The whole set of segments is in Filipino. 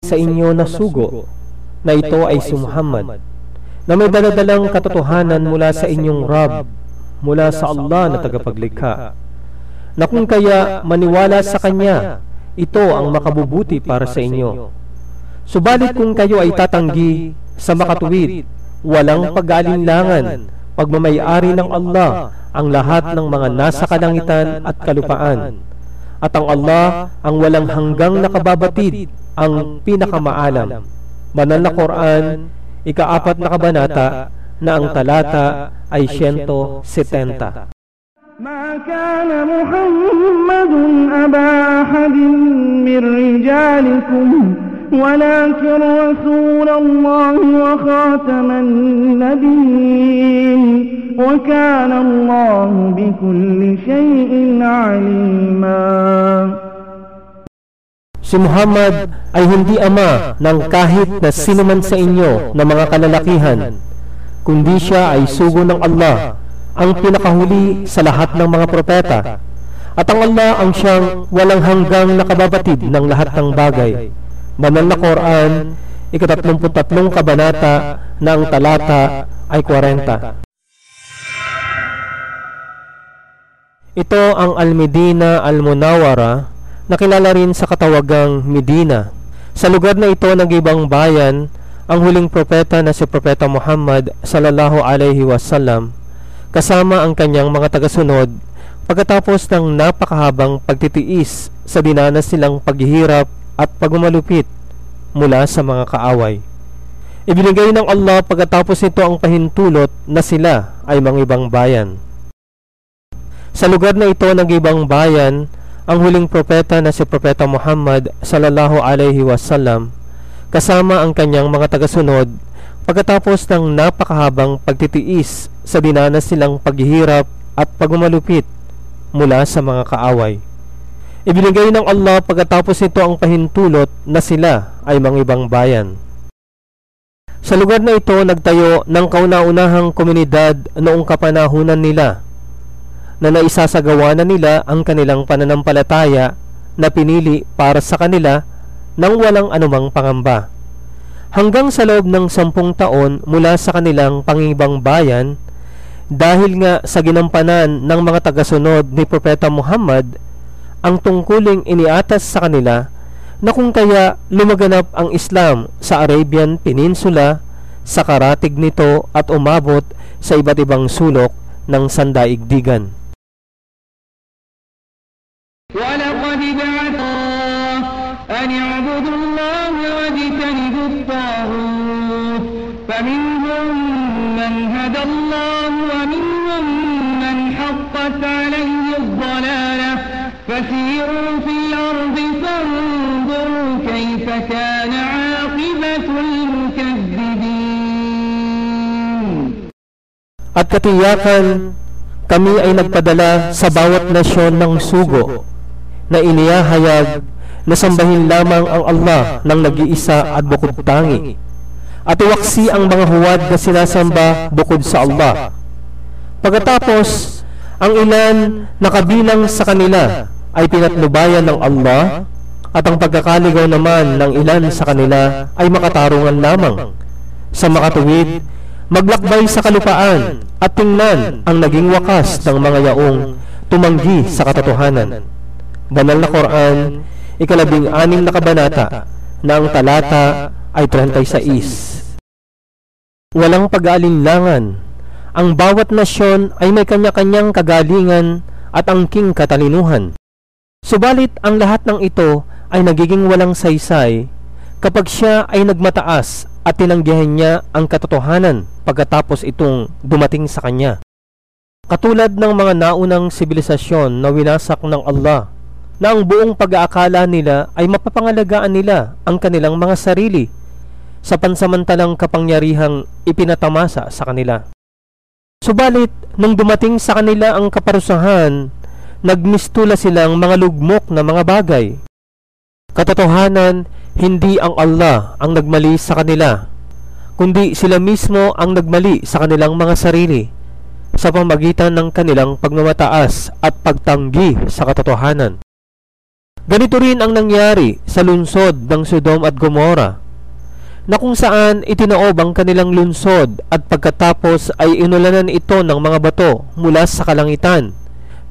sa inyo na sugo, na ito ay si Muhammad, na may daladalang katotohanan mula sa inyong Rab, mula sa Allah na tagapaglikha, na kung kaya maniwala sa Kanya, ito ang makabubuti para sa inyo. Subalit kung kayo ay tatanggi sa makatuwid, walang pag-aalinlangan, pagmamayari ng Allah ang lahat ng mga nasa kalangitan at kalupaan, at ang Allah ang walang hanggang nakababatid, ang pinakamaalam. Banal na Quran, ika-4 na kabanata, na ang talata ay 170. ما كان محمد أبا أحد من رجالكم ولكن رسول الله وخاتم النبيين وكان الله بكل شيء عليما. Si Muhammad ay hindi ama ng kahit na sino man sa inyo na mga kalalakihan, kundi siya ay sugo ng Allah, ang pinakahuli sa lahat ng mga propeta, at ang Allah ang siyang walang hanggang nakababatid ng lahat ng bagay. Banal na Quran, ika-33 kabanata, na ang talata ay 40. Ito ang Al-Medina Al-Munawara, na kilala rin sa katawagang Medina. Sa lugar na ito nag-ibang bayan ang huling propeta na si Propeta Muhammad sallallahu alaihi wasallam, kasama ang kanyang mga tagasunod, pagkatapos ng napakahabang pagtitiis sa dinanas nilang paghihirap at pagmamalupit mula sa mga kaaway. Ibinigay ng Allah pagkatapos nito ang pahintulot na sila ay mga ibang bayan. Sa lugar na ito nag-ibang bayan ang huling propeta na si Propeta Muhammad sallallahu alaihi wasallam, kasama ang kanyang mga tagasunod, pagkatapos ng napakahabang pagtitiis sa dinanas nilang paghihirap at pagmamalupit mula sa mga kaaway. Ibinigay ng Allah pagkatapos nito ang pahintulot na sila ay mga ibang bayan. Sa lugar na ito nagtayo ng kauna-unahang komunidad noong kapanahunan nila, na naisasagawa na nila ang kanilang pananampalataya na pinili para sa kanila nang walang anumang pangamba. Hanggang sa loob ng 10 taon mula sa kanilang pangibang bayan, dahil nga sa ginampanan ng mga tagasunod ni Propeta Muhammad ang tungkuling iniatas sa kanila, na kung kaya lumaganap ang Islam sa Arabian Peninsula sa karatig nito at umabot sa iba't ibang sulok ng sandaigdigan. وَلَقَدْ بَعَثْنَا أَنِ اعْبُدُوا اللَّهَ وَاجْتَنِبُوا الطَّاغُوتَ فَمِنْهُمْ مَنْ هَدَى اللَّهُ وَمِنْهُمْ مَنْ حَقَّتْ عَلَيْهِ الضَّلَالَةُ فَسِيرُوا فِي الْأَرْضِ فَانظُرُوا كَيْفَ كَانَ عَاقِبَةُ الْمُكَذِّبِينَ. At katiyakan, kami ay nagpadala sa bawat nasyon ng sugo na inihahayag na sambahin lamang ang Allah ng nag-iisa at bukod tangi, at iwaksi ang mga huwad na sinasamba bukod sa Allah. Pagkatapos, ang ilan na kabilang sa kanila ay pinatnubayan ng Allah, at ang pagkakaligaw naman ng ilan sa kanila ay makatarungan lamang. Sa makatuwid, maglakbay sa kalupaan at tingnan ang naging wakas ng mga yaong tumanggi sa katotohanan. Banal na Quran, ika-16 na kabanata, na ang talata ay 36. Walang pag-aalinlangan, ang bawat nasyon ay may kanya-kanyang kagalingan at angking katalinuhan. Subalit ang lahat ng ito ay nagiging walang saysay kapag siya ay nagmataas at tinanggihan niya ang katotohanan pagkatapos itong dumating sa kanya. Katulad ng mga naunang sibilisasyon na winasak ng Allah, na ang buong pag-aakala nila ay mapapangalagaan nila ang kanilang mga sarili sa pansamantalang kapangyarihang ipinatamasa sa kanila. Subalit, nung dumating sa kanila ang kaparusahan, nagmistula silang mga lugmok na mga bagay. Katotohanan, hindi ang Allah ang nagmali sa kanila, kundi sila mismo ang nagmali sa kanilang mga sarili sa pamamagitan ng kanilang pagmamataas at pagtanggi sa katotohanan. Ganito rin ang nangyari sa lungsod ng Sodom at Gomora, na kung saan itinaob ang kanilang lungsod at pagkatapos ay inulanan ito ng mga bato mula sa kalangitan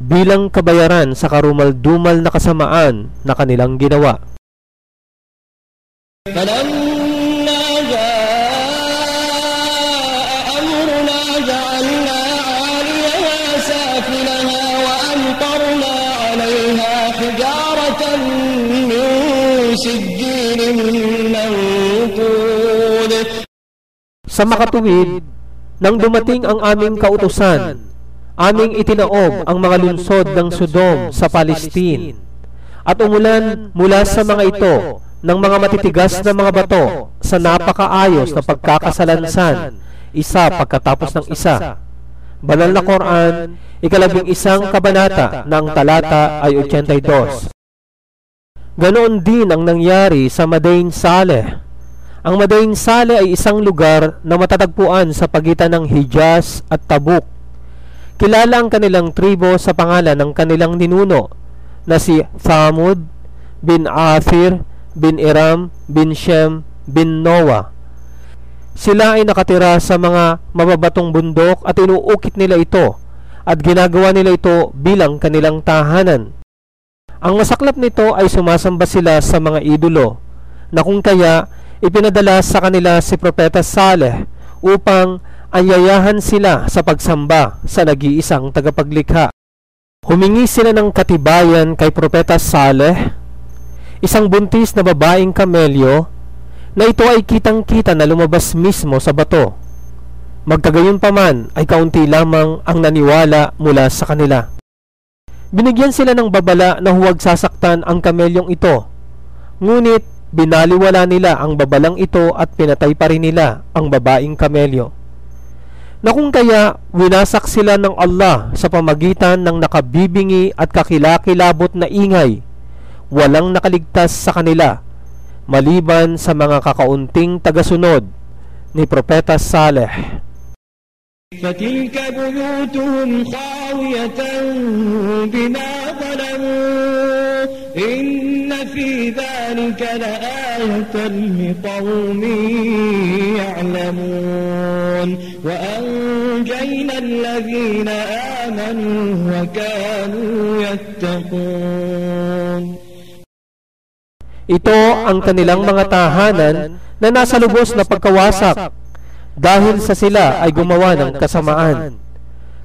bilang kabayaran sa karumal-dumal na kasamaan na kanilang ginawa. فلما جاء أمرنا جعلنا عاليها سافلها وأمطرنا عليها حجارة من سجيل منضود. Sa makatuwid, nang dumating ang aming kautusan, aming itinaob ang mga lungsod ng Sodom sa Palestine, at umulan mula sa mga ito ng mga matitigas na mga bato sa napakaayos na pagkakasalansan, isa pagkatapos ng isa. Banal na Quran, 11 kabanata na ang talata ay 82. Ganoon din ang nangyari sa Madain Saleh. Ang Madain Saleh ay isang lugar na matatagpuan sa pagitan ng Hijaz at Tabuk. Kilala ang kanilang tribo sa pangalan ng kanilang ninuno na si Thamud bin Athir bin Iram bin Shem bin Noah. Sila ay nakatira sa mga mababatong bundok at inuukit nila ito at ginagawa nila ito bilang kanilang tahanan. Ang masaklap nito ay sumasamba sila sa mga idolo, na kung kaya ipinadala sa kanila si Propeta Saleh upang anyayahan sila sa pagsamba sa nag-iisang tagapaglikha. Humingi sila ng katibayan kay Propeta Saleh, isang buntis na babaeng kamelyo, na ito ay kitang-kita na lumabas mismo sa bato. Magkagayunpaman ay kaunti lamang ang naniwala mula sa kanila. Binigyan sila ng babala na huwag sasaktan ang kamelyong ito, ngunit binaliwala nila ang babalang ito at pinatay pa rin nila ang babaeng kamelyo. Na kung kaya winasak sila ng Allah sa pamagitan ng nakabibingi at kakilakilabot na ingay, walang nakaligtas sa kanila maliban sa mga kakaunting tagasunod ni Propeta Saleh. فَتِلْكَ بُيُوتُهُمْ خَاوِيَةً بِمَا ظَلَمُوا إِنَّ فِي ذَلِكَ لَآيَةً لِقَوْمٍ يَعْلَمُونَ وَأَنْجَيْنَا الَّذِينَ آمَنُوا وَكَانُوا يَتَّقُونَ. Ito ang kanilang mga tahanan na nasa lubos na pagkawasak dahil sa sila ay gumawa ng kasamaan.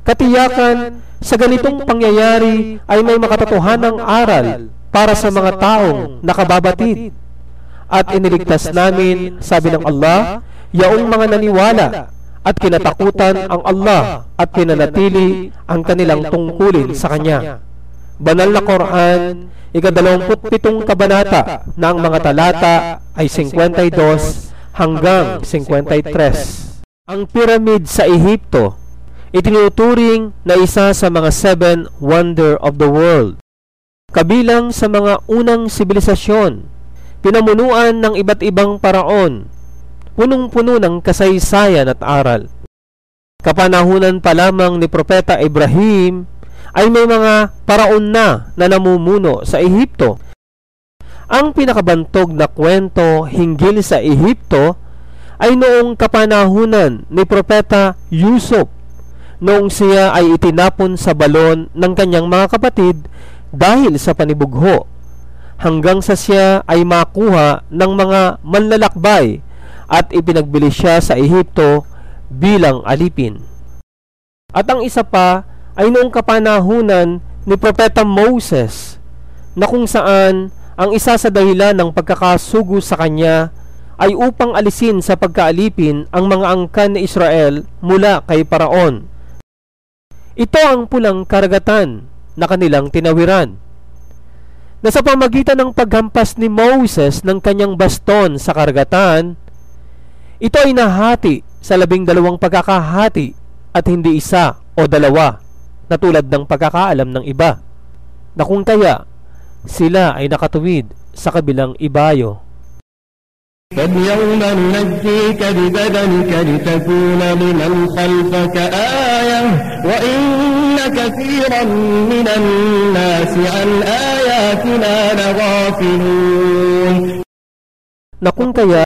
Katiyakan, sa ganitong pangyayari ay may makatotohanang aral para sa mga taong nakababatid. At iniligtas namin, sabi ng Allah, yaong mga naniwala at kinatakutan ang Allah at pinanatili ang kanilang tungkulin sa Kanya. Banal na Quran, 27 kabanata na ang mga talata ay 52 hanggang 53. Ang pyramid sa Ehipto, itinuturing na isa sa mga 7 wonder of the world. Kabilang sa mga unang sibilisasyon, pinamunuan ng iba't ibang paraon, punong-puno ng kasaysayan at aral. Kapanahunan pa lamang ni Propeta Ibrahim, ay may mga paraon na namumuno sa Ehipto. Ang pinakabantog na kwento hinggil sa Ehipto ay noong kapanahunan ni Propeta Yusuf, noong siya ay itinapon sa balon ng kanyang mga kapatid dahil sa panibugho, hanggang sa siya ay makuha ng mga manlalakbay at ipinagbili siya sa Ehipto bilang alipin. At ang isa pa ay noong kapanahunan ni Propeta Moses, na kung saan ang isa sa dahilan ng pagkakasugo sa kanya ay upang alisin sa pagkaalipin ang mga angkan ni Israel mula kay Paraon. Ito ang pulang karagatan na kanilang tinawiran, na sa pamagitan ng paghampas ni Moses ng kanyang baston sa karagatan, ito ay nahati sa 12 pagkakahati at hindi isa o dalawa, na tulad ng pagkakaalam ng iba, na kung kaya sila ay nakatuwid sa kabilang ibayo. فَالْيَوْمَ نُنَجِّيكَ بِبَدَنِكَ لِتَكُونَ لِمَنْ خَلْفَكَ آيَةً وَإِنَّ كثيرا من الناس عن آياتنا لغافلون. Na kung kaya